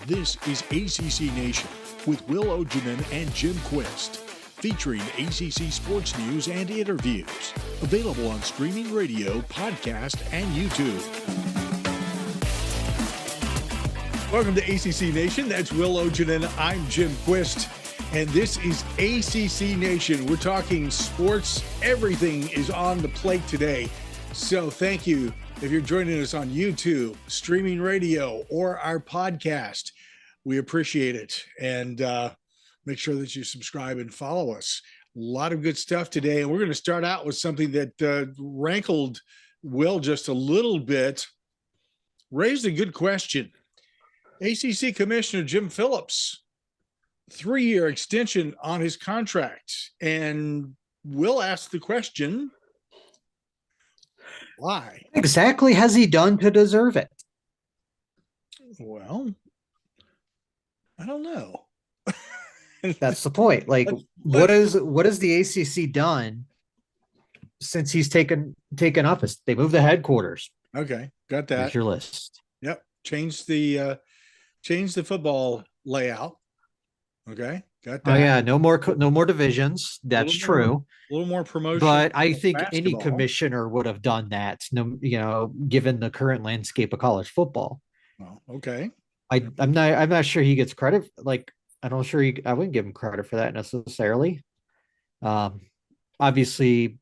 This is ACC Nation with Will Ojanen and Jim Quist, featuring ACC sports news and interviews. Available on streaming radio, podcast, and YouTube. Welcome to ACC Nation. That's Will Ojanen. I'm Jim Quist, and this is ACC Nation. We're talking sports. Everything is on the plate today. So thank you if you're joining us on YouTube, streaming radio, or our podcast. We appreciate it. And make sure that you subscribe and follow us. A lot of good stuff today. And we're going to start out with something that rankled Will just a little bit, raised a good question. ACC Commissioner Jim Phillips, 3-year extension on his contract. And Will asked the question, why? What exactly has he done to deserve it? Well, I don't know. That's the point. Like, what has the ACC done since he's taken office? They moved the headquarters. Okay, got that. Here's your list. Yep, change the football layout. Okay, got that. Oh yeah, no more divisions. That's true. A little more promotion. But I think basketball. any commissioner would have done that. No, given the current landscape of college football. Oh, okay. I'm not sure he gets credit. Like, I wouldn't give him credit for that necessarily. Obviously,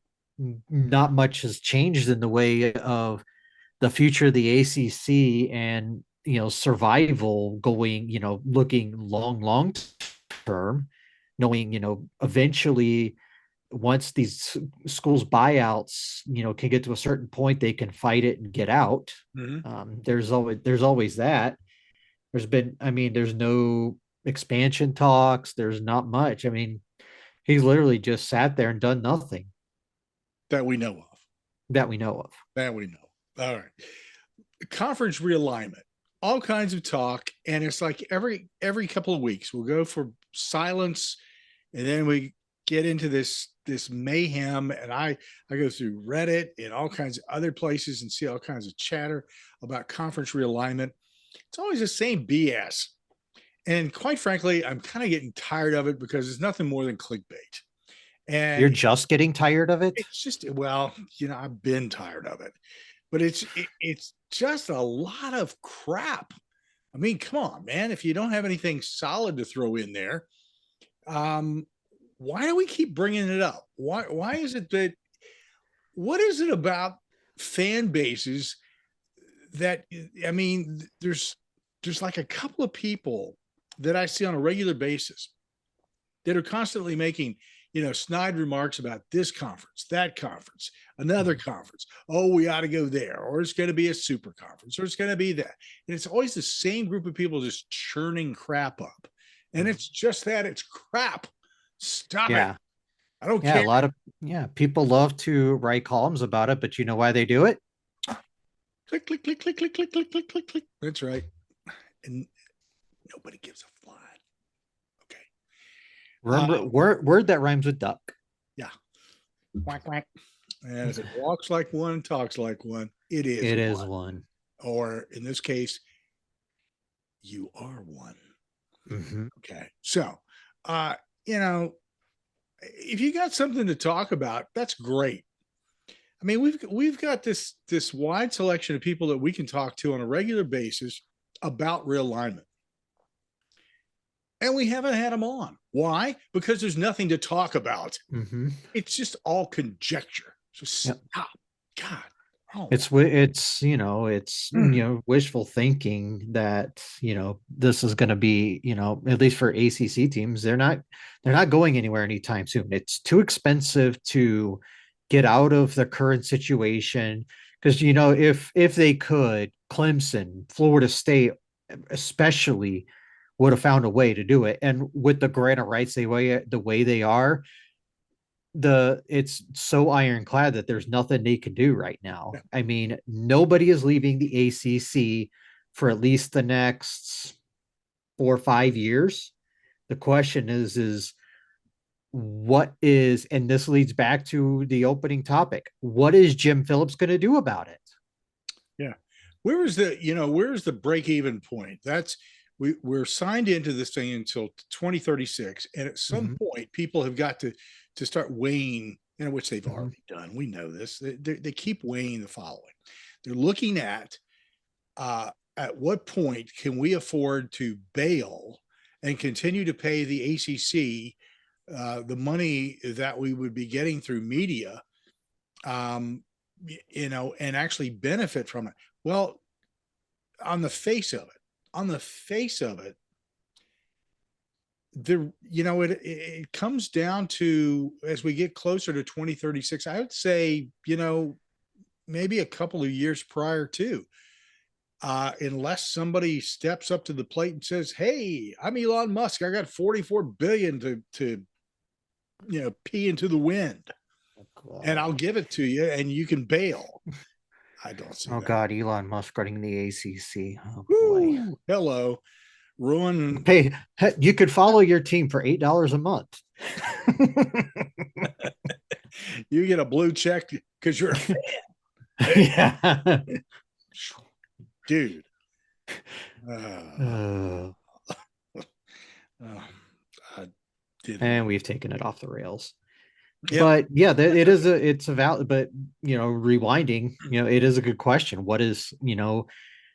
not much has changed in the way of the future of the ACC and survival going. Looking long term, knowing eventually once these schools buyouts can get to a certain point, they can fight it and get out. Mm-hmm. There's always that. There's no expansion talks. There's not much. I mean, he's literally just sat there and done nothing that we know of. All right. Conference realignment, all kinds of talk. And it's like every couple of weeks we'll go for silence. And then we get into this mayhem. And I go through Reddit and all kinds of other places and see all kinds of chatter about conference realignment. It's always the same BS. And quite frankly, I'm kind of getting tired of it because it's nothing more than clickbait. And you're just getting tired of it? It's just, I've been tired of it. But it's just a lot of crap. I mean, come on, man. If you don't have anything solid to throw in there, why do we keep bringing it up? Why is it that, what is it about fan bases that, there's like a couple of people that I see on a regular basis that are constantly making, snide remarks about this conference, that conference, another conference. Oh, we ought to go there, or it's going to be a super conference, or it's going to be that. And it's always the same group of people just churning crap up. And it's just that, it's crap. Stop it. I don't care. A lot of people love to write columns about it, but you know why they do it? Click, click, click, click, click, click, click, click, click, click. That's right. And nobody gives a fly. Okay. Remember, word that rhymes with duck. Yeah. Quack, quack. And if it walks like one, talks like one, it is one. Or in this case, you are one. Mm-hmm. Okay. So, if you got something to talk about, that's great. I mean, we've got this wide selection of people that we can talk to on a regular basis about realignment. And we haven't had them on. Why? Because there's nothing to talk about. Mm-hmm. It's just all conjecture. So stop. God. Oh. It's wishful thinking that, this is going to be, at least for ACC teams, they're not going anywhere anytime soon. It's too expensive to get out of the current situation. Because, if they could, Clemson, Florida State, especially, would have found a way to do it. And with the grant of rights the way they are, it's so ironclad that there's nothing they can do right now. Yeah. I mean, nobody is leaving the ACC for at least the next 4 or 5 years. The question is what is, and this leads back to the opening topic, what is Jim Phillips going to do about it? Yeah. Where's the break-even point? That's we're signed into this thing until 2036, and at some Mhm. point, people have got to start weighing, which they've Mhm. already done. We know this. They keep weighing the following. They're looking at what point can we afford to bail and continue to pay the ACC the money that we would be getting through media, um, and actually benefit from it. Well, on the face of it, on the face of it, it comes down to, as we get closer to 2036, I would say, maybe a couple of years prior to, unless somebody steps up to the plate and says, "Hey, I'm Elon Musk. I got 44 billion to pee into the wind, and I'll God. give it to you, and you can bail." I don't see Oh that. God, Elon Musk running the ACC. Oh boy. Woo! Hello, ruin. Pay you could follow your team for $8 a month. You get a blue check because you're a fan. Hey, Yeah. dude. Uh, Uh, uh, I didn't. and we've taken it off the rails. Yep. But yeah, it's a valid, but rewinding, it is a good question. What is,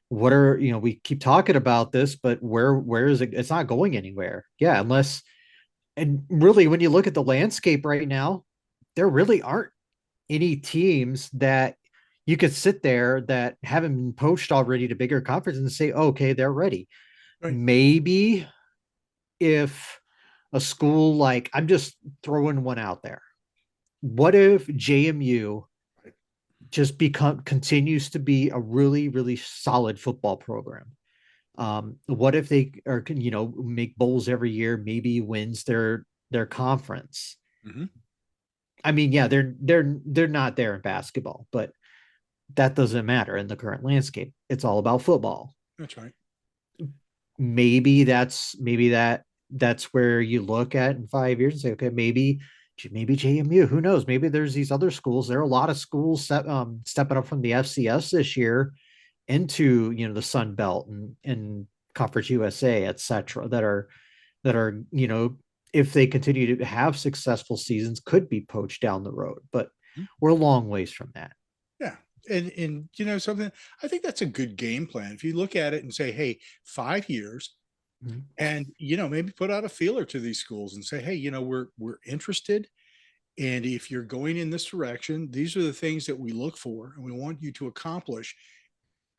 what are, we keep talking about this, but where is it? It's not going anywhere. Yeah, unless, and really when you look at the landscape right now, there really aren't any teams that you could sit there that haven't been poached already to bigger conferences and say, okay, they're ready. Right. Maybe if a school like, I'm just throwing one out there. What if JMU just continues to be a really, really solid football program? What if they are, make bowls every year, maybe wins their conference? Mm-hmm. I mean, yeah, they're not there in basketball, but that doesn't matter in the current landscape. It's all about football. That's right. Maybe that's where you look at in 5 years and say, okay, maybe JMU. Who knows? Maybe there's these other schools. There are a lot of schools stepping up from the FCS this year into the Sun Belt and Conference USA, etc. That are if they continue to have successful seasons, could be poached down the road. But Mm-hmm. we're a long ways from that. Yeah. And something, I think that's a good game plan. If you look at it and say, hey, 5 years, Mhm. and maybe put out a feeler to these schools and say, hey, we're interested. And if you're going in this direction, these are the things that we look for and we want you to accomplish.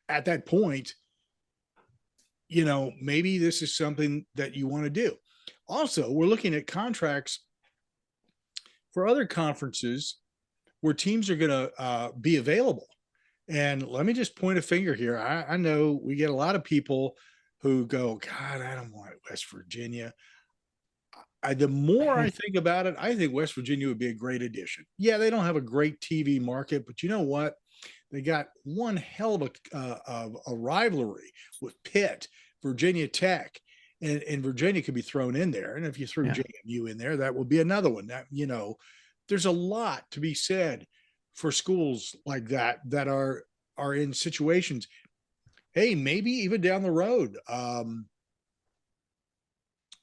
At that point, maybe this is something that you want to do. Also, we're looking at contracts for other conferences where teams are going to be available. And let me just point a finger here. I know we get a lot of people who go, God, I don't want West Virginia. The more I think about it, I think West Virginia would be a great addition. Yeah, they don't have a great TV market, but you know what? They got one hell of a rivalry with Pitt, Virginia Tech, and Virginia could be thrown in there. And if you threw Yeah. JMU in there, that would be another one. That there's a lot to be said for schools like that are in situations. Hey, maybe even down the road,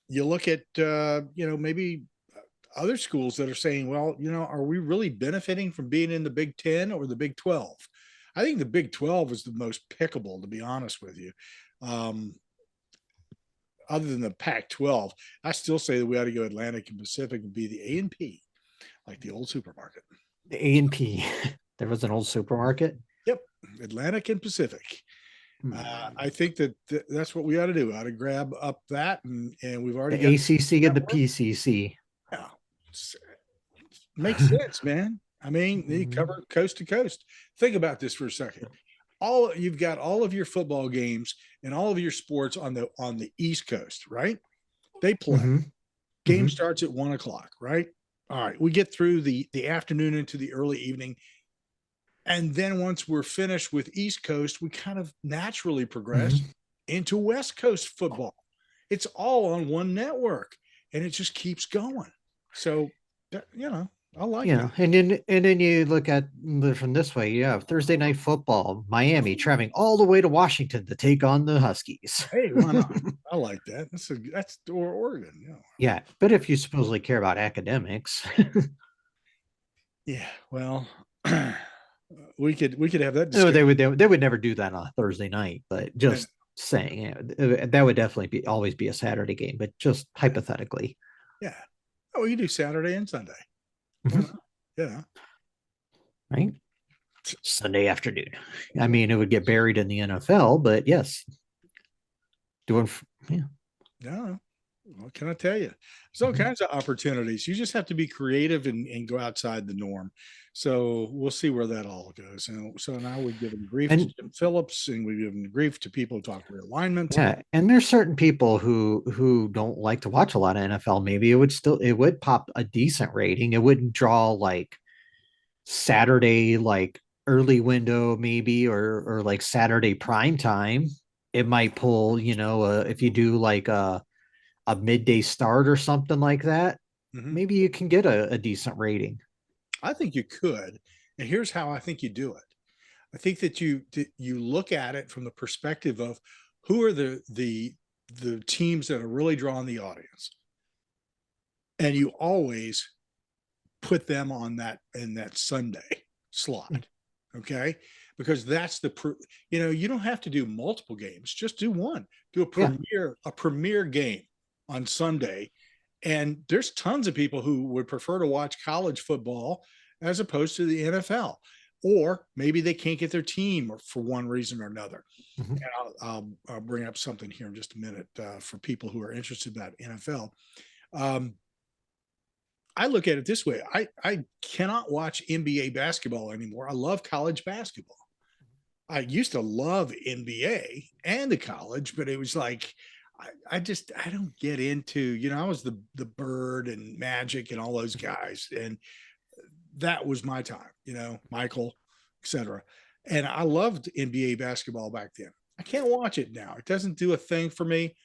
you look at maybe other schools that are saying, well, are we really benefiting from being in the Big Ten or the Big 12? I think the Big 12 is the most pickable, to be honest with you. Other than the Pac 12, I still say that we ought to go Atlantic and Pacific and be the A&P, like the old supermarket. The A&P. There was an old supermarket. Yep, Atlantic and Pacific. I think that's what we ought to do. We ought to grab up that, and we've already The got ACC and the PCC. yeah, makes sense, man. I mean, they cover coast to coast. Think about this for a second. You've got all of your football games and all of your sports on the East Coast, right? They play. Mm-hmm. Game Mm-hmm. starts at 1:00, right? All right, we get through the afternoon into the early evening. And then once we're finished with East Coast, we kind of naturally progress into West Coast football. It's all on one network and it just keeps going. So, I like You that. know, and then you look at from this way, you have Thursday night football, Miami traveling all the way to Washington to take on the Huskies. Hey, why not? I like that. That's or Oregon. Yeah, but if you supposedly care about academics, Yeah. Well, we could have that no, discussion. they would never do that on a Thursday night. But And, just saying, that would definitely be always be a Saturday game. But just hypothetically, yeah. Oh, we can do Saturday and Sunday. Why Mhm. not? Yeah. Right? Sunday afternoon. I mean, it would get buried in the NFL, but yes, doing yeah. Yeah. What can I tell you? There's all Mhm. kinds of opportunities. You just have to be creative and go outside the norm. So we'll see where that all goes. And so now we've given grief to And Jim Phillips, and we've given grief to people who talk realignment. yeah, and there's certain people who don't like to watch a lot of NFL. Maybe it would pop a decent rating. It wouldn't draw like Saturday like early window maybe or like Saturday prime time. It might pull, if you do like a midday start or something like that, Mhm. maybe you can get a decent rating. I think you could. And here's how I think you do it. I think that you look at it from the perspective of who are the teams that are really drawing the audience, and you always put them on that in that Sunday slot, okay? Because that's you don't have to do multiple games, just do one. Do Yeah. a premier game on Sunday, and there's tons of people who would prefer to watch college football as opposed to the NFL. Or maybe they can't get their team for one reason or another. Mhm. And I'll bring up something here in just a minute for people who are interested in that NFL. Um, I look at it this way. I cannot watch NBA basketball anymore. I love college basketball. I used to love NBA and the college, but it was like I don't get into, I was the Bird and Magic and all those guys. And that was my time, Michael, etc. And I loved NBA basketball back then. I can't watch it now. It doesn't do a thing for me.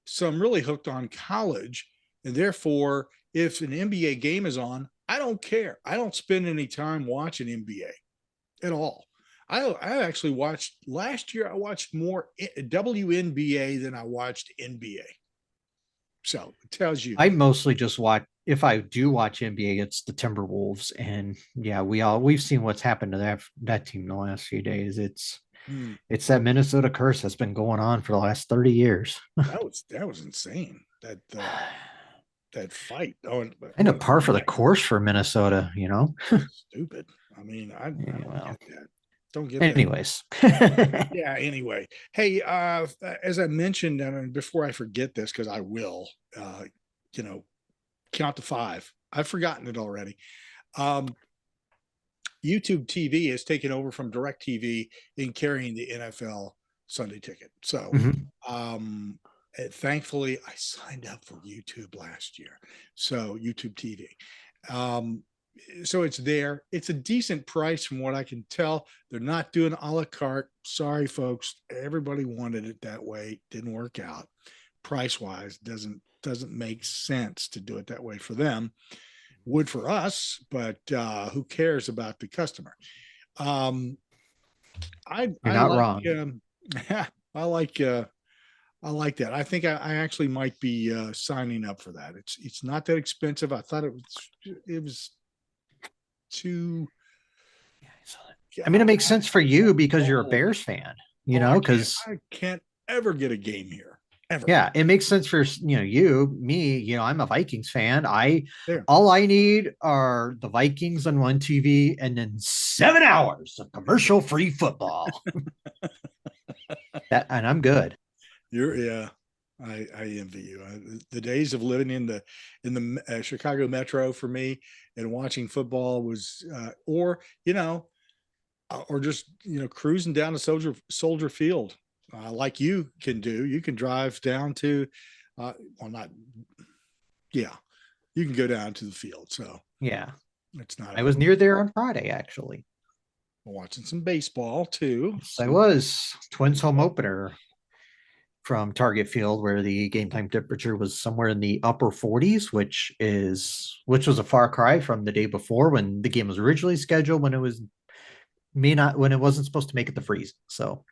So I'm really hooked on college. And therefore, if an NBA game is on, I don't care. I don't spend any time watching NBA at all. I actually watched last year, I watched more WNBA than I watched NBA. So it tells you. I mostly just watch if I do watch NBA, it's the Timberwolves. And yeah, we've seen what's happened to that team the last few days. Hmm, It's that Minnesota curse that's been going on for the last 30 years. that was insane. That fight. Oh, and Kind of par for the course for Minnesota, stupid. I mean, I Yeah, don't well, get that. Don't get that. anyways. Yeah. Anyway, hey, as I mentioned, and before I forget this, because I will, you know, count to five. I've forgotten it already. Um, YouTube TV has taken over from DirecTV in carrying the NFL Sunday ticket. So, Mhm. thankfully, I signed up for YouTube last year. So, YouTube TV. Um, so it's there. It's a decent price from what I can tell. They're not doing a la carte. Sorry, folks. Everybody wanted it that way. Didn't work out. Price wise, doesn't make sense to do it that way for them. Would for us, but who cares about the customer? Um, I You're I not like wrong. I like I like that. I think I actually might be signing up for that. It's not that expensive. I thought it was too. I mean, it God, makes sense for you because you're a oh, Bears fan, oh, I can't because I can't ever get a game here ever. yeah, it makes sense for me. I'm a Vikings fan. There, All I need are the Vikings on one TV and then 7 hours of commercial-free football. And I'm good. you're yeah. I envy you. The days of living in the Chicago metro for me and watching football was, or just cruising down to Soldier Field, like you can do. You can drive down to, well, not yeah, you can go down to the field. So Yeah, it's not I a was near there on Friday actually. watching some baseball too. Yes, I So was Twins home opener. from Target Field, where the game time temperature was somewhere in the upper 40s, which was a far cry from the day before when the game was originally scheduled, when it was may not when it wasn't supposed to make it to freeze. So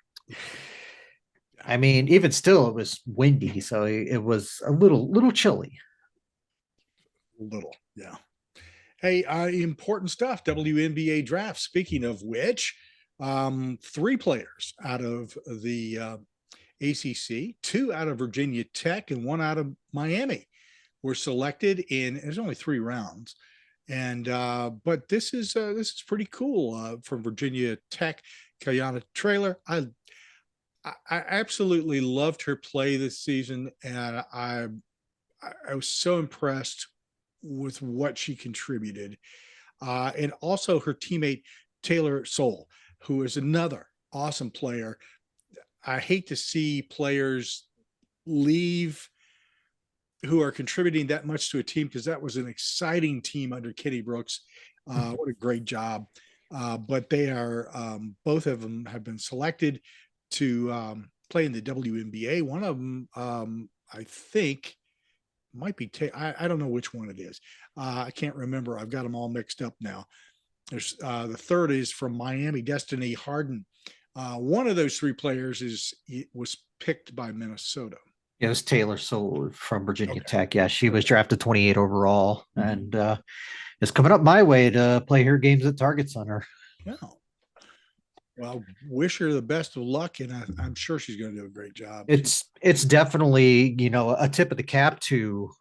I mean, even still, it was windy, so it was a little chilly. Little, yeah. Hey, important stuff. WNBA draft. Speaking of which, three players out of the ACC, two out of Virginia Tech, and one out of Miami were selected in. There's only 3 rounds, and but this is pretty cool from Virginia Tech. Kayana Trailer. I absolutely loved her play this season, and I was so impressed with what she contributed, and also her teammate Taylor Soule, who is another awesome player. I hate to see players leave who are contributing that much to a team, because that was an exciting team under Kenny Brooks. What a great job! But they are both of them have been selected to play in the WNBA. One of them, I think, might be. I don't know which one it is. I can't remember. I've got them all mixed up now. There's the third is from Miami, Destiny Harden. One of those three players was picked by Minnesota. It was Taylor Soule from Virginia Okay. Tech. Yeah, she was drafted 28 overall, and is coming up my way to play her games at Target Center. Yeah. Well, wish her the best of luck, and I'm sure she's going to do a great job. It's definitely a tip of the cap to,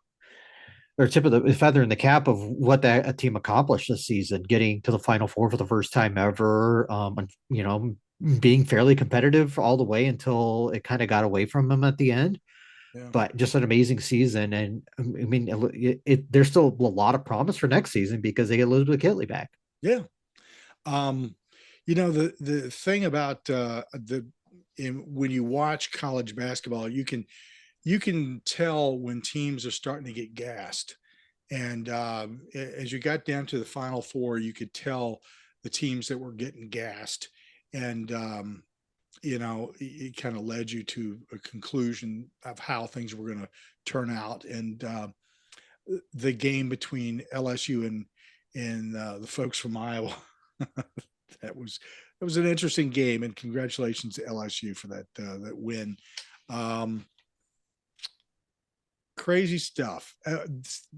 or tip of the feather in the cap of what that a team accomplished this season, getting to the Final Four for the first time ever. Being fairly competitive all the way until it kind of got away from them at the end. Yeah. But just an amazing season, and I mean, there's still a lot of promise for next season because they get Elizabeth Kitley back. Yeah. The thing about when you watch college basketball, you can tell when teams are starting to get gassed, and as you got down to the Final Four, you could tell the teams that were getting gassed, and it kind of led you to a conclusion of how things were going to turn out. And the game between LSU and the folks from Iowa, that was an interesting game. And congratulations to LSU for that win. Crazy stuff.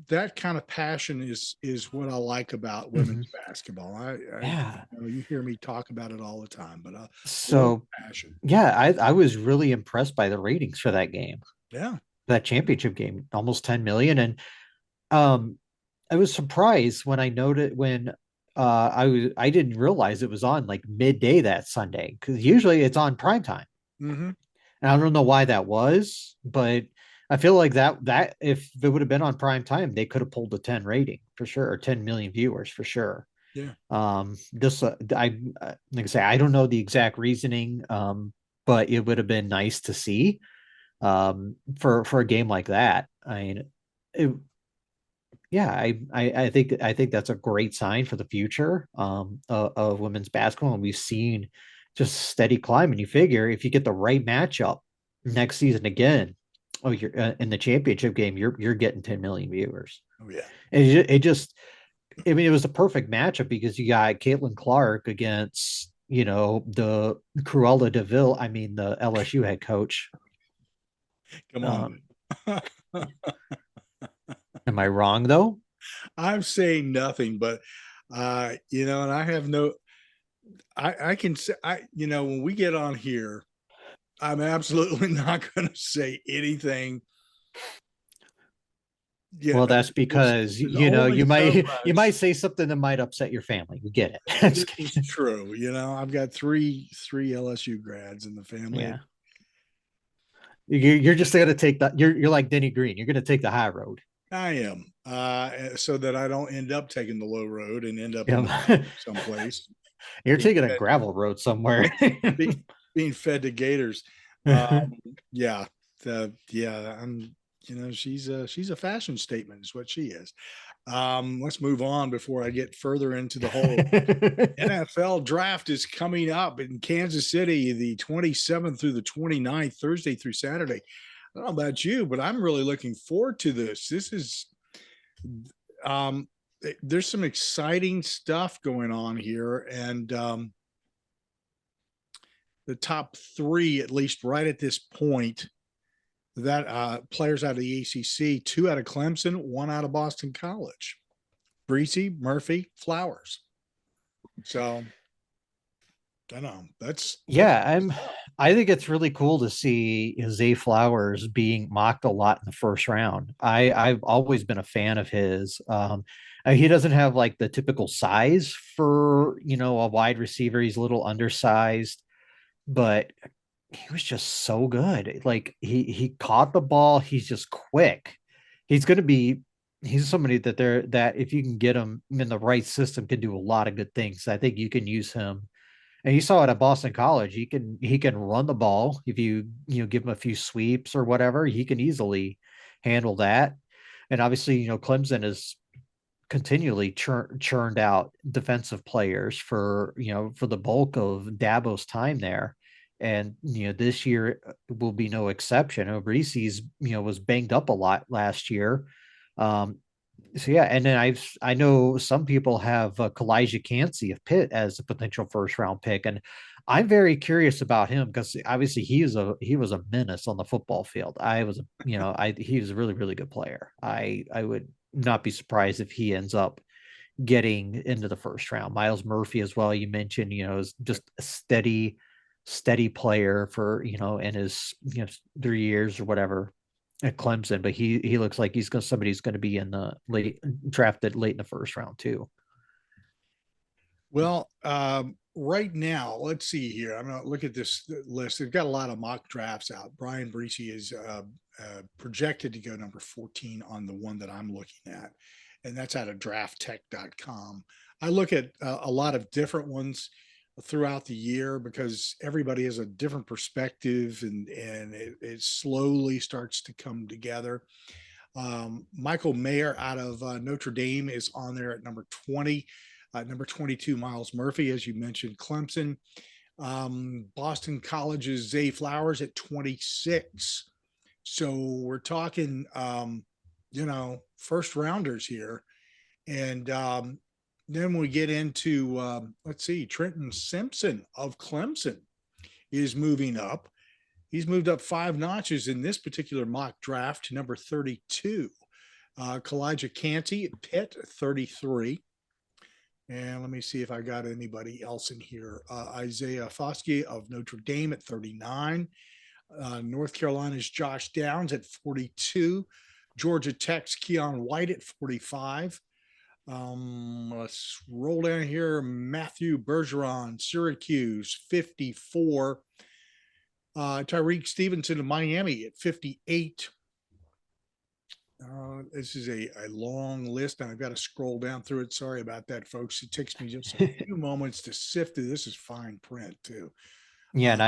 That kind of passion is what I like about women's basketball. Yeah. You hear me talk about it all the time, but So passion. yeah, I was really impressed by the ratings for that game. Yeah. That championship game, almost 10 million. And I was surprised when I noted when I didn't realize it was on like midday that Sunday, because usually it's on prime time. Mm-hmm. And I don't know why that was, but I feel like that if it would have been on prime time, they could have pulled the 10 rating for sure, or 10 million viewers for sure. Yeah. This I like I say, I don't know the exact reasoning, but it would have been nice to see for a game like that. I mean, yeah, I think that's a great sign for the future of women's basketball, and we've seen just steady climb. And you figure if you get the right matchup next season again, oh, you're in the championship game, you're getting 10 million viewers. Oh yeah, and it just, I mean, it was a perfect matchup because you got Caitlin Clark against the Cruella DeVille. I mean, the LSU head coach. come on. Am I wrong though? I'm saying nothing, but and I have no. I can say when we get on here, I'm absolutely not going to say anything. Yeah, Well, that's because there's you only might so you much. might say something that might upset your family. We get it. It's true. I've got three LSU grads in the family. Yeah. You're just gonna take that. You're like Denny Green. You're gonna take the high road. I am, so that I don't end up taking the low road and end up Yeah. someplace. You're taking a gravel road somewhere. being fed to gators. Yeah, yeah. she's a fashion statement is what she is. Let's move on before I get further into the whole NFL draft is coming up in Kansas City, the 27th through the 29th, Thursday through Saturday. I don't know about you, but I'm really looking forward to this. This is um, there's some exciting stuff going on here, and the top three, at least right at this point, that players out of the ACC, two out of Clemson, one out of Boston College. Breesy, Murphy, Flowers. So I don't know. That's Yeah, I think it's really cool to see Zay Flowers being mocked a lot in the first round. I've always been a fan of his. He doesn't have like the typical size for, a wide receiver. He's a little undersized, but he was just so good. Like he caught the ball. He's just quick. He's going to be he's somebody that if you can get him in the right system can do a lot of good things. I think you can use him, and you saw it at Boston College. He can run the ball if you give him a few sweeps or whatever. He can easily handle that. And obviously, Clemson is continually churned out defensive players for the bulk of Dabo's time there. And this year will be no exception. Reese's was banged up a lot last year. Um, so yeah, and then I know some people have Kalijah Cansey of Pitt as a potential first round pick, and I'm very curious about him because obviously he was a menace on the football field. He was a really really good player. I would not be surprised if he ends up getting into the first round. Miles Murphy as well. You mentioned is just a steady player for in his 3 years or whatever at Clemson, but he looks like somebody who's going to be in the drafted late in the first round too. well. Right now, let's see here. I'm going to look at this list. They've got a lot of mock drafts out. Brian Breesy is projected to go number 14 on the one that I'm looking at, and that's out of drafttech.com. I look at a lot of different ones throughout the year because everybody has a different perspective, and it slowly starts to come together. Michael Mayer out of Notre Dame is on there at number 20. Number 22, Miles Murphy, as you mentioned, Clemson. Boston College's Zay Flowers at 26. So we're talking, first rounders here. And then we get into, let's see, Trenton Simpson of Clemson is moving up. He's moved up 5 notches in this particular mock draft to number 32. Kalijah Cansey at Pitt, 33. And let me see if I got anybody else in here. Isaiah Foskey of Notre Dame at 39. North Carolina's Josh Downs at 42. Georgia Tech's Keon White at 45. Let's roll down here. Matthew Bergeron, Syracuse, 54. Tyreek Stevenson of Miami at 58. This is a long list, and I've got to scroll down through it. Sorry about that, folks. It takes me just a few moments to sift through. This is fine print too. Yeah, and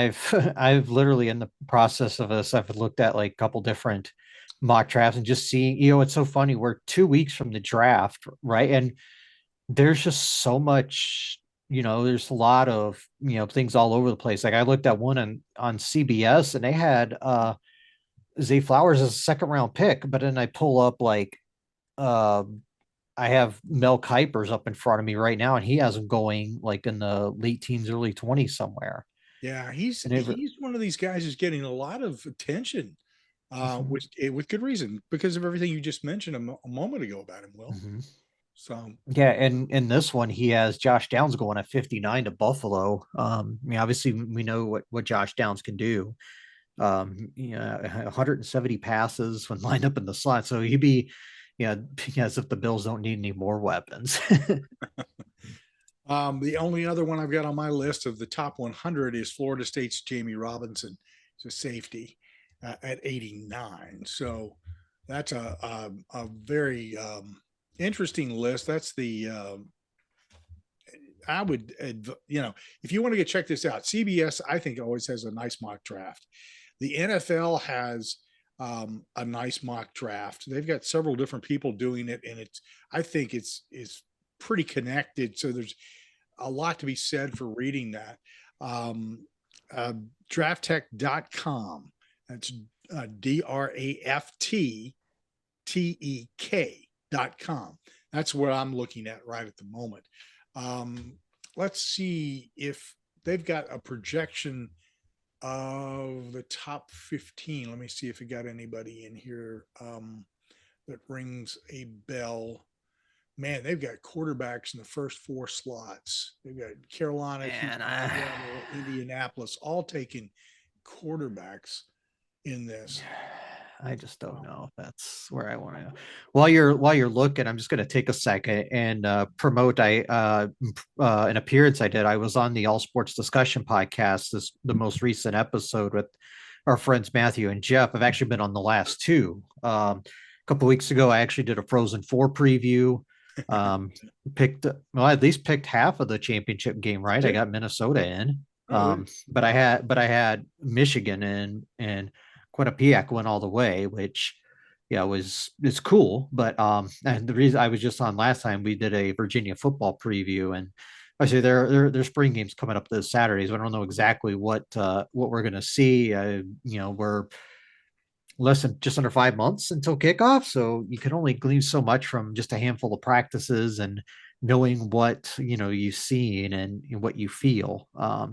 I've literally in the process of this, I've looked at like a couple different mock drafts and just seeing, it's so funny. We're 2 weeks from the draft, right? And there's just so much, there's a lot of things all over the place. Like I looked at one on CBS, and they had Zay Flowers as a second round pick, but then I pull up like uh I have Mel Kiper's up in front of me right now, and he has him going like in the late teens, early 20s somewhere. Yeah, he's And it, he's one of these guys who's getting a lot of attention, Mhm. with good reason because of everything you just mentioned a moment ago about him. Will Mhm. so Yeah, and in this one, he has Josh Downs going at 59 to Buffalo. Obviously we know what Josh Downs can do. 170 passes when lined up in the slot. So he'd be, as if the Bills don't need any more weapons. The only other one I've got on my list of the top 100 is Florida State's Jamie Robinson. It's a safety at 89. So that's a very interesting list. That's the I would, if you want to check this out, CBS I think always has a nice mock draft. The NFL has a nice mock draft. They've got several different people doing it, and I think it's pretty connected. So there's a lot to be said for reading that. Um, uh, drafttech.com. That's DRAFTTEK.com. That's what I'm looking at right at the moment. Um, let's see if they've got a projection of the top 15. Let me see if we got anybody in here that rings a bell. Man, they've got quarterbacks in the first four slots. They've got Carolina, Houston, And Alabama, Indianapolis, all taking quarterbacks in this. I just don't know if that's where I want to. While you're looking, I'm just going to take a second and promote an appearance I did. I was on the All Sports Discussion podcast, the most recent episode with our friends Matthew and Jeff. I've actually been on the last two. A couple weeks ago, I actually did a Frozen Four preview. At least picked half of the championship game right. I got Minnesota in. But I had Michigan in, and Quinnipiac went all the way, which it's cool. But and the reason I was just on last time, we did a Virginia football preview, and I say their spring games coming up this Saturday, so I don't know exactly what we're gonna see. We're just under 5 months until kickoff, so you can only glean so much from just a handful of practices and knowing what you've seen and what you feel.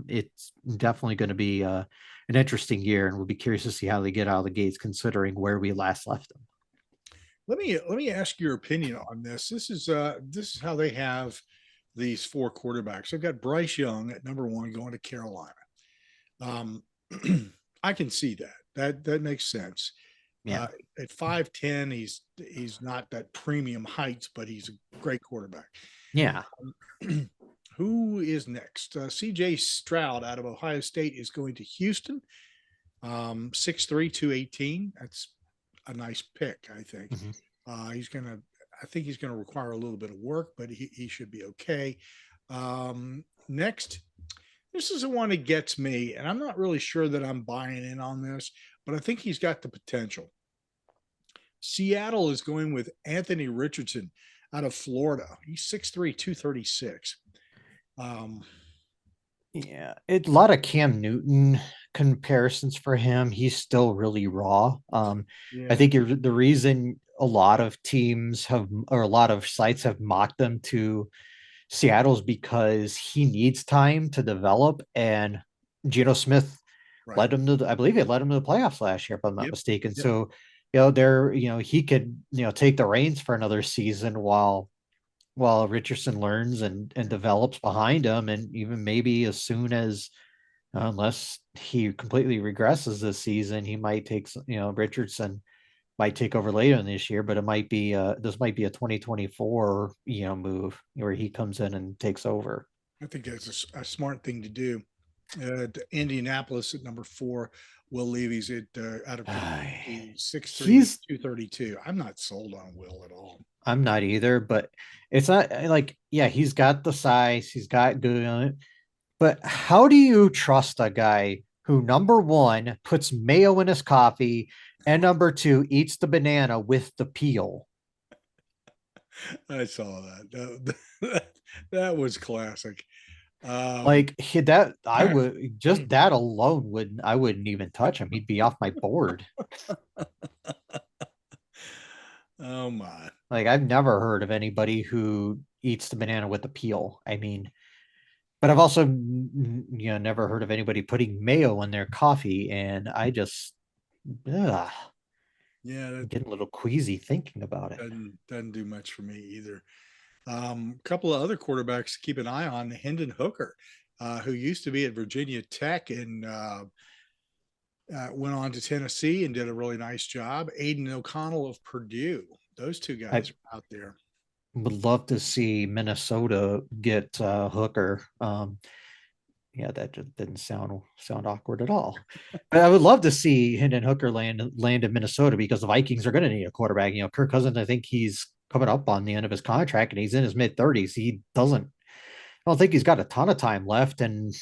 It's definitely going to be an interesting year, and we'll be curious to see how they get out of the gates, considering where we last left them. Let me ask your opinion on this. This is how they have these four quarterbacks. They've got Bryce Young at number one going to Carolina. Um, I can see that. That makes sense. Yeah. At 5'10", he's not that premium heights, but he's a great quarterback. Yeah. Who is next? CJ Stroud out of Ohio State is going to Houston. 6'3", 218. That's a nice pick, I think. Mm-hmm. I think he's gonna require a little bit of work, but he should be okay. Next, this is the one that gets me, and I'm not really sure that I'm buying in on this, but I think he's got the potential. Seattle is going with Anthony Richardson out of Florida. He's 6'3", 236. Yeah, a lot of Cam Newton comparisons for him. He's still really raw. I think the reason a lot of teams have, or a lot of sites have mocked them to Seattle's because he needs time to develop, and Geno Smith led him to, I believe he led him to the playoffs last year, if I'm not mistaken. Yep. So, he could, take the reins for another season while Richardson learns and develops behind him, and even maybe as soon as, unless he completely regresses this season, he might take, Richardson might take over later in this year, but it might be this might be a 2024 move where he comes in and takes over. I think that's a smart thing to do. Indianapolis at number 4. Will Levy's at out of 6'3", 232. I'm not sold on Will at all. I'm not either, but it's not like, yeah, he's got the size, he's got good on it, but how do you trust a guy who, number one, puts mayo in his coffee, and number two, eats the banana with the peel? I saw that was classic. That I would just that alone I wouldn't even touch him. He'd be off my board. Oh my. I've never heard of anybody who eats the banana with the peel. I mean, but I've also never heard of anybody putting mayo in their coffee, and I just I'm getting a little queasy thinking about it. Doesn't do much for me either. A couple of other quarterbacks to keep an eye on: Hendon Hooker, who used to be at Virginia Tech and went on to Tennessee and did a really nice job. Aiden O'Connell of Purdue. Those two guys are out there. Would love to see Minnesota get Hooker. That just didn't sound awkward at all. But I would love to see Hendon Hooker land in Minnesota, because the Vikings are going to need a quarterback. Kirk Cousins, I think he's coming up on the end of his contract, and he's in his mid-30s. I don't think he's got a ton of time left, and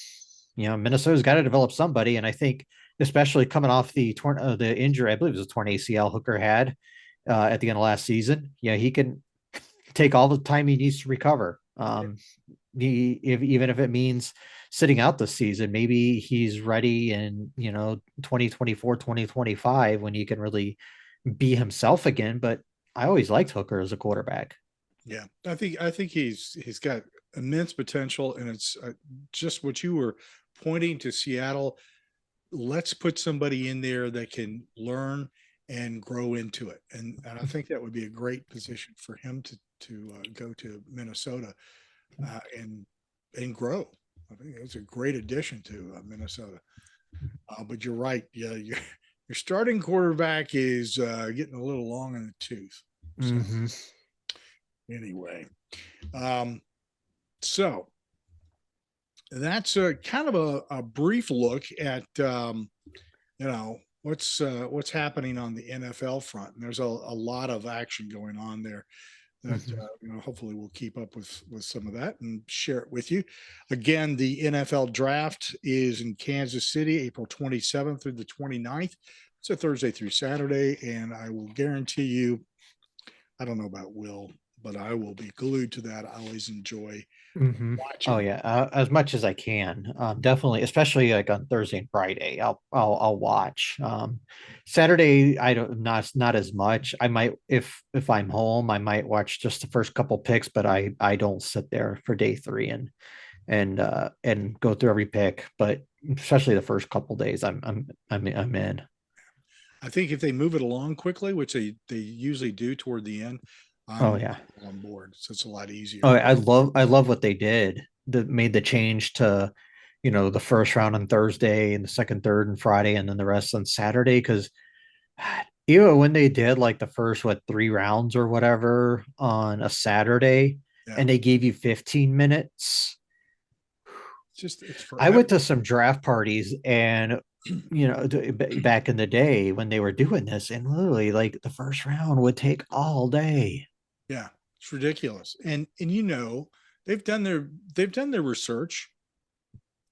Minnesota's got to develop somebody. And I think, especially coming off the injury, I believe it was a torn ACL Hooker had at the end of last season. Yeah, he can take all the time he needs to recover. Even if it means sitting out this season, maybe he's ready in 2024, 2025 when he can really be himself again. But I always liked Hooker as a quarterback. Yeah, I think he's got immense potential, and it's just what you were pointing to Seattle. Let's put somebody in there that can learn and grow into it, and I think that would be a great position for him to go to Minnesota and grow. I think it's a great addition to Minnesota. But you're right. Yeah, your starting quarterback is getting a little long in the tooth. So anyway, um, so that's kind of a brief look at what's happening on the NFL front. And there's a lot of action going on there that hopefully we'll keep up with some of that and share it with you. Again, the NFL draft is in Kansas City, April 27th through the 29th. It's a Thursday through Saturday, and I will guarantee you, I don't know about Will, but I will be glued to that. I always enjoy watching. Oh yeah, as much as I can. Definitely, especially like on Thursday and Friday, I'll watch. Saturday, I don't not as much. I might if I'm home, I might watch just the first couple picks, but I don't sit there for day three and go through every pick. But especially the first couple days, I'm in. I think if they move it along quickly, which they usually do toward the end, Oh I'm yeah. on board. So it's a lot Oh, easier. I love what they did that made the change to, the first round on Thursday and the second, third, and Friday, and then the rest on Saturday. Because when they did like the first three rounds or whatever on a Saturday, Yeah. and they gave you 15 minutes. It's I forever. went to some draft parties and back in the day when they were doing this, and literally like the first round would take all day. Yeah. It's ridiculous. And they've done their research.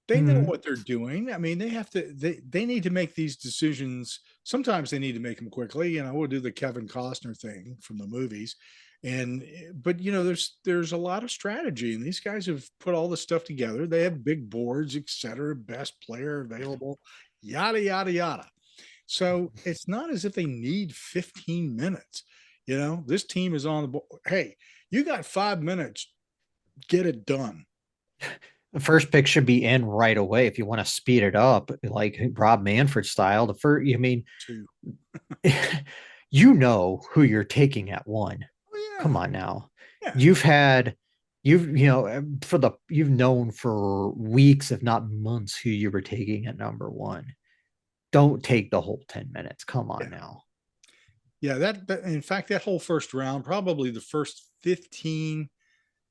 They know Mhm. what they're doing. I mean, they need to make these decisions. Sometimes they need to make them quickly. We'll do the Kevin Costner thing from the movies. But there's a lot of strategy, and these guys have put all this stuff together. They have big boards, et cetera, best player available, yada, yada, yada. So it's not as if they need 15 minutes. This team is on the board. Hey, you got 5 minutes, get it done. The first pick should be in right away if you want to speed it up, like Rob Manfred style. The first, Too. who you're taking at one. Oh Come yeah. on now. Yeah. You've had, you've known for weeks, if not months, who you were taking at number one. Don't take the whole 10 minutes. Come on Yeah. now. Yeah, that in fact, that whole first round, probably the first 15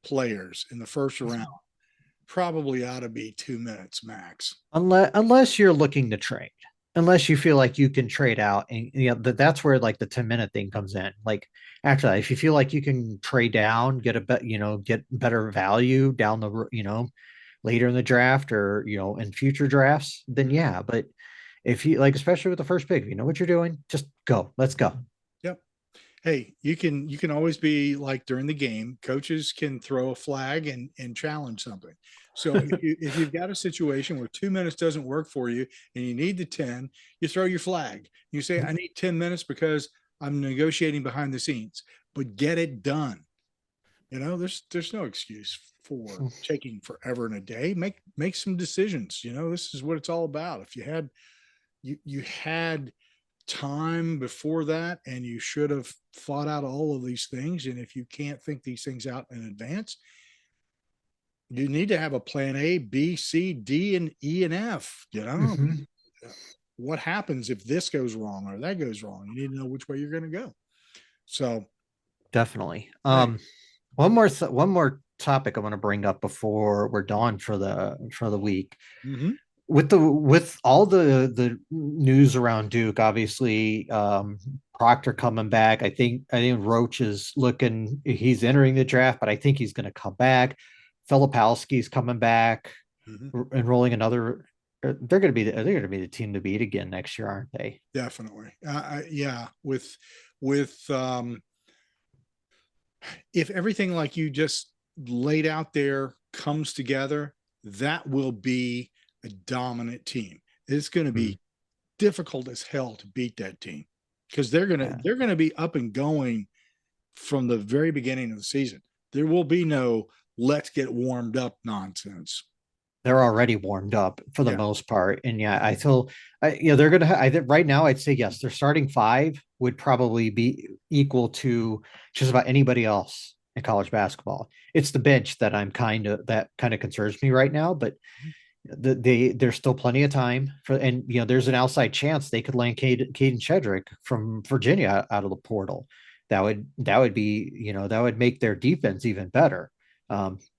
players in the first round, probably ought to be 2 minutes max. Unless you're looking to trade, unless you feel like you can trade out, and that's where like the 10-minute thing comes in. Like actually, if you feel like you can trade down, get better value down later in the draft or in future drafts, then yeah. But if you like, especially with the first pick, if you know what you're doing, just go. Let's go. Yep. Hey, you can always be like during the game, coaches can throw a flag and challenge something. So if you've got a situation where 2 minutes doesn't work for you and you need the 10, you throw your flag. You say, I need 10 minutes because I'm negotiating behind the scenes, but get it done. There's no excuse for taking forever and a day. Make some decisions. This is what it's all about. If you had time before that, and you should have thought out all of these things. And if you can't think these things out in advance, you need to have a plan A, B, C, D, and E and F. What happens if this goes wrong or that goes wrong? You need to know which way you're going to go. So Definitely. hey, One more topic I want to bring up before we're done for the week. mm-hmm. With all the news around Duke, obviously, Proctor coming back. I think Roach is he's entering the draft, but I think he's going to come back. Filipowski's coming back. Mhm. enrolling another. They're going to be the team to beat again next year, aren't they? Definitely. Yeah. With if everything like you just laid out there comes together, that will be a dominant team. It's going to Mhm. be difficult as hell to beat that team because Yeah. they're gonna be up and going from the very beginning of the season. There will be no let's get warmed up nonsense. They're already warmed up for the Yeah. most part, and yeah, I feel, they're gonna. I think right now, I'd say yes. Their starting five would probably be equal to just about anybody else in college basketball. It's the bench that kind of concerns me right now, but there's still plenty of time for, and there's an outside chance they could land Caden Shedrick from Virginia out of the portal. That would be, that would make their defense even better.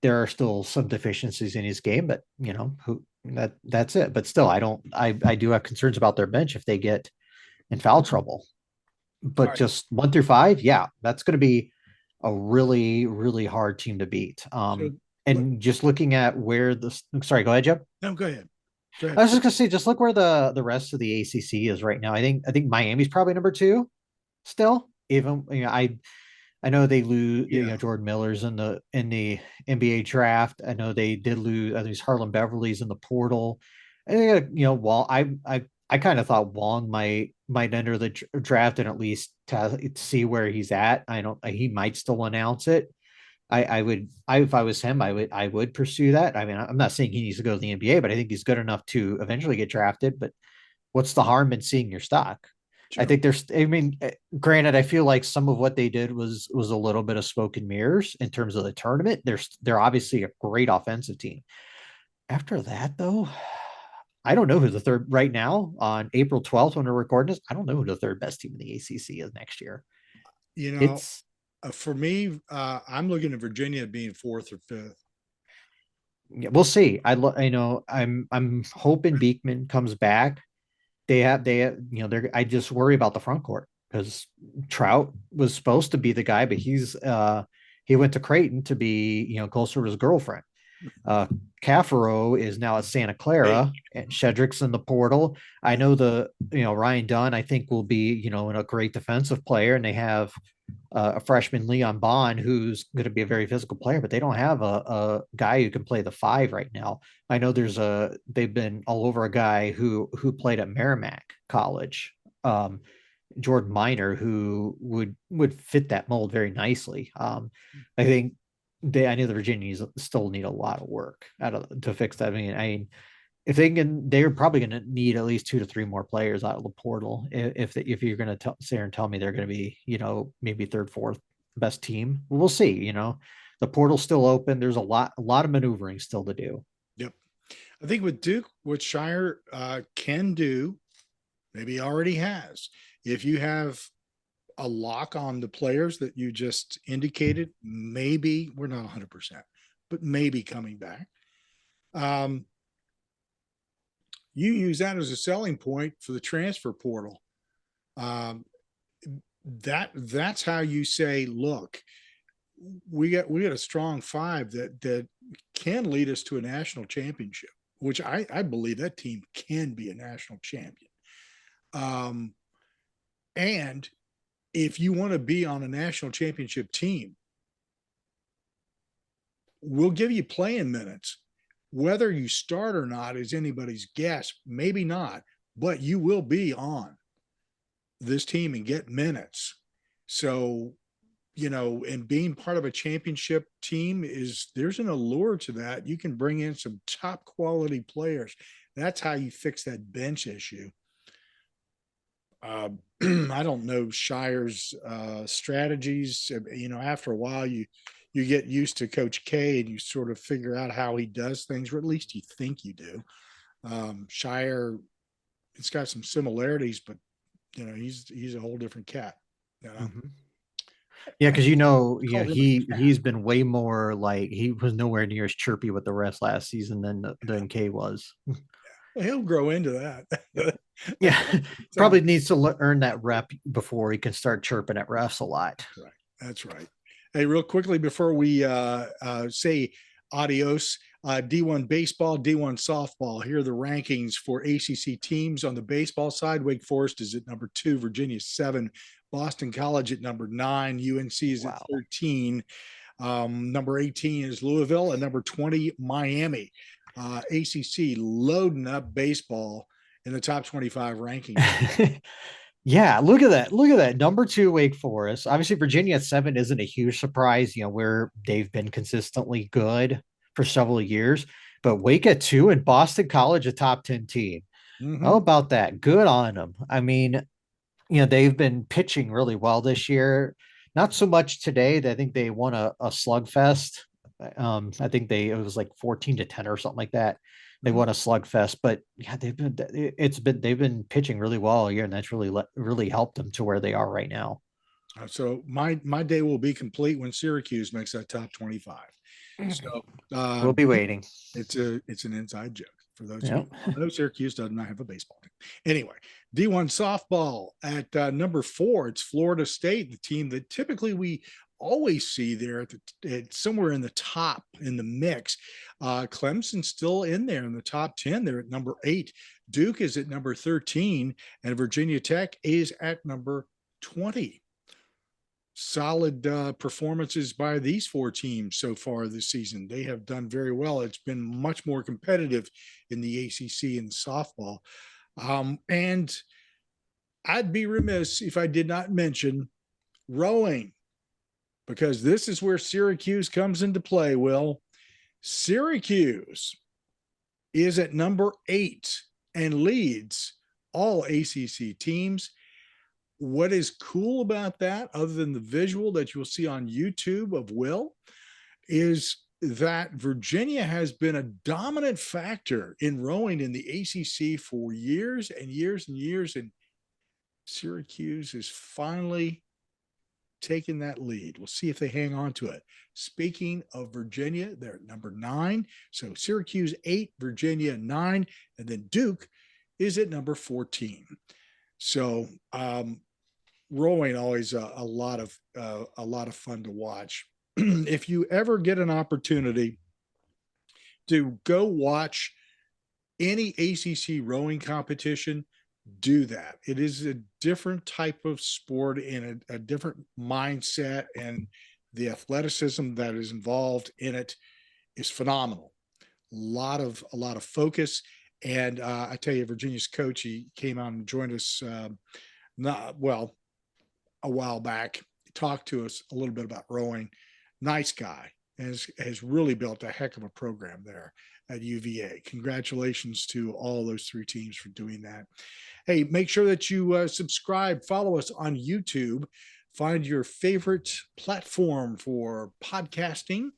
There are still some deficiencies in his game, but that's it. But still, I do have concerns about their bench if they get in foul trouble. All But right. just 1 through 5, yeah, that's going to be a really, really hard team to beat. So And just looking at where sorry, go ahead, Jeff. no, go ahead. Go I ahead. was just gonna say, just look where the rest of the ACC is right now. I think Miami's probably number two still. Even I know they lose. Yeah. Jordan Miller's in the NBA draft. I know they did lose. I think it's Harlan Beverly's in the portal. And they got, Wall. I kind of thought Wong might enter the draft and at least to see where he's at. I don't. He might still announce it. If I was him, I would pursue that. I mean, I'm not saying he needs to go to the NBA, but I think he's good enough to eventually get drafted. But what's the harm in seeing your stock? I Sure. think granted, I feel like some of what they did was a little bit of smoke and mirrors in terms of the tournament. They're obviously a great offensive team. After that, though, I don't know who the third right now on April 12th when we're recording this. I don't know who the third best team in the ACC is next year. You know, It's for me, I'm looking at Virginia being fourth or fifth. Yeah, we'll see. I know I'm hoping Beekman comes back. They have they're I just worry about the front court because Trout was supposed to be the guy, but he went to Creighton to be closer to his girlfriend. Uh Caffaro is now at Santa Hey, Clara and Shedrick's in the portal. I know Ryan Dunn I think will be a great defensive player, and they have a freshman Leon Bond who's going to be a very physical player, but they don't have a guy who can play the five right now. I know they've been all over a guy who played at Merrimack College, um, Jordan Miner, who would fit that mold very nicely. I think I know the Virginians still need a lot of work to fix that. I mean, if they're probably going to need at least 2 to 3 more players out of the portal. If you're going to sit here and tell me they're going to be, maybe third, fourth best team, we'll see. The portal's still open. There's a lot of maneuvering still to do. yep. I think with Duke, what Shire can do, maybe he already has. If you have a lock on the players that you just indicated, maybe we're not 100%, but maybe coming back. Um, you use that as a selling point for the transfer portal. Um, that's how you say, look, we got a strong five that can lead us to a national championship, which I believe that team can be a national champion. Um, and if you want to be on a national championship team, we'll give you playing minutes. Whether you start or not is anybody's guess. Maybe not, but you will be on this team and get minutes. So, and being part of a championship team there's an allure to that. You can bring in some top quality players. That's how you fix that bench issue. uh, I don't know Shire's strategies. After a while, you get used to Coach K, and you sort of figure out how he does things, or at least you think you do. Shire, it's got some similarities, but he's a whole different cat. You know, Mm-hmm. Yeah, because call him a cat. he's been way more like he was nowhere near as chirpy with the rest last season than K was. Well, he'll grow into that. Yeah, Time. probably needs to earn that rep before he can start chirping at refs a lot. Right. That's right. Hey, real quickly before we say Adios. D1 baseball, D1 softball. Here are the rankings for ACC teams. On the baseball side, Wake Forest is at number 2, Virginia 7, Boston College at number 9, UNC is at 13. Number 18 is Louisville, and number 20, Miami. ACC loading up baseball in the top 25 rankings. Yeah, look at that. Look at that. Number 2, Wake Forest. Obviously, Virginia at 7 isn't a huge surprise, where they've been consistently good for several years. But Wake at 2 and Boston College, a top 10 team. Mm-hmm. How about that? Good on them. I mean, they've been pitching really well this year. Not so much today. I think they won a slugfest. I think it was like 14-10 or something like that. They won a slugfest, but yeah, they've been pitching really well all year, and that's really helped them to where they are right now. So my day will be complete when Syracuse makes that top 25. So we'll be waiting. It's an inside joke for those who know. Syracuse does not have a baseball team. Anyway, D1 softball at number 4. It's Florida State, the team that typically we always see there at somewhere in the top in the mix. Clemson's still in there in the top 10. They're at number 8. Duke is at number 13, and Virginia Tech is at number 20. Solid performances by these 4 teams so far this season. They have done very well. It's been much more competitive in the ACC and softball. And I'd be remiss if I did not mention rowing, because this is where Syracuse comes into play, Will. Syracuse is at number 8 and leads all ACC teams. What is cool about that, other than the visual that you'll see on YouTube of Will, is that Virginia has been a dominant factor in rowing in the ACC for years and years and years, and Syracuse is finally taking that lead. We'll see if they hang on to it. Speaking of Virginia, they're at number 9. So Syracuse 8, Virginia 9, and then Duke is at number 14. So rowing always a lot of fun to watch. If you ever get an opportunity to go watch any ACC rowing competition, do that. It is a different type of sport and a different mindset, and the athleticism that is involved in it is phenomenal. A lot of focus. And I tell you, Virginia's coach, he came out and joined us a while back. He talked to us a little bit about rowing. Nice guy, and has really built a heck of a program there at UVA. Congratulations to all those 3 teams for doing that. Hey, make sure that you subscribe, follow us on YouTube, find your favorite platform for podcasting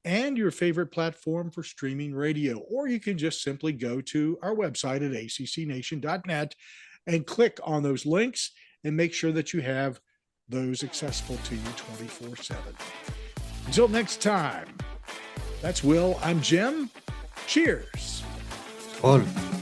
and your favorite platform for streaming radio, or you can just simply go to our website at accnation.net and click on those links and make sure that you have those accessible to you 24/7. Until next time, that's Will. I'm Jim. Cheers. Fun.